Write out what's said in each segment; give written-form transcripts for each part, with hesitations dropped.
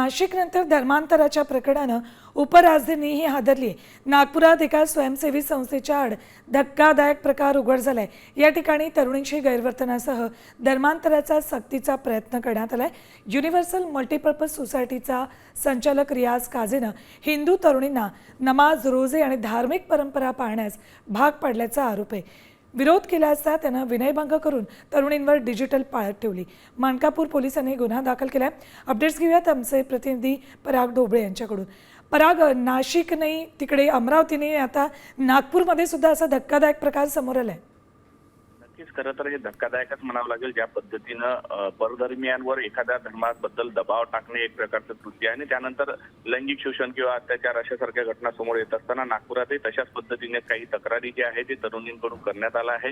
नाशिकनंतर धर्मांतराच्या प्रकरणानं उपराजधानीही हादरली। नागपुरात एका स्वयंसेवी संस्थेच्या आड धक्कादायक प्रकार उघड झालाय। या ठिकाणी तरुणींशी गैरवर्तनासह धर्मांतराचा सक्तीचा प्रयत्न करण्यात आलाय। युनिव्हर्सल मल्टीपर्पज सोसायटीचा संचालक रियाज काझेनं हिंदू तरुणींना नमाज, रोजे आणि धार्मिक परंपरा पाळण्यास भाग पाडल्याचा आरोप आहे। विरोध केला असता त्यानं विनयभंग करून तरुणींवर डिजिटल पाळत ठेवली। मानकापूर पोलिसांनी गुन्हा दाखल केलाय। अपडेट्स घेऊयात आमचे प्रतिनिधी पराग ढोबळे यांच्याकडून। पराग, नाशिक नाही तिकडे अमरावती नाही, आता नागपूरमध्ये सुद्धा असा धक्कादायक प्रकार समोर आलाय। नक्कीच खरं तर हे धक्कादायकच म्हणावं लागेल। ज्या पद्धतीनं परधर्मीयांवर एखाद्या धर्माबद्दल दबाव टाकणे एक प्रकारचं कृत्य आहे आणि त्यानंतर लैंगिक शोषण किंवा अत्याचार अशासारख्या घटना समोर येत असताना नागपुरातही तशाच पद्धतीने काही तक्रारी ज्या आहेत ते तरुणींकडून करण्यात आला आहे।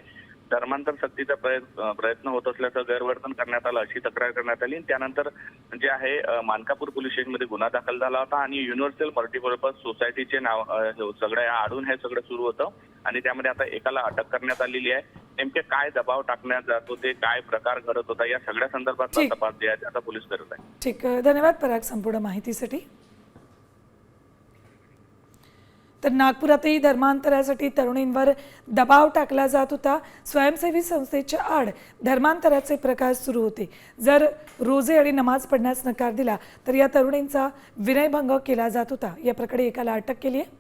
धर्मांतर सक्तीचा प्रयत्न होत असल्याचं गैरवर्तन करण्यात आलं अशी तक्रार करण्यात आली। त्यानंतर जे आहे मानकापूर पोलीस स्टेशनमध्ये गुन्हा दाखल झाला होता आणि युनिव्हर्सल मल्टीपर्पज सोसायटीचे नाव सगळं आडून हे सगळं सुरू होतं आणि त्यामध्ये आता एकाला अटक करण्यात आलेली आहे। नेमके काय दबाव टाकण्यात जात होते, काय प्रकार घडत होता, या सगळ्या संदर्भातला तपास जे आहे आता पोलीस करत आहे। ठीक, धन्यवाद पराग संपूर्ण माहितीसाठी। तर नागपुरातही धर्मांतरासाठी तरुणींवर दबाव टाकला जात होता। स्वयंसेवी संस्थेच्या आड धर्मांतराचे प्रकार सुरू होते। जर रोजे आणि नमाज पढण्यास नकार दिला तर या तरुणींचा विनयभंग केला जात होता। या प्रकरणी एकाला अटक केली आहे।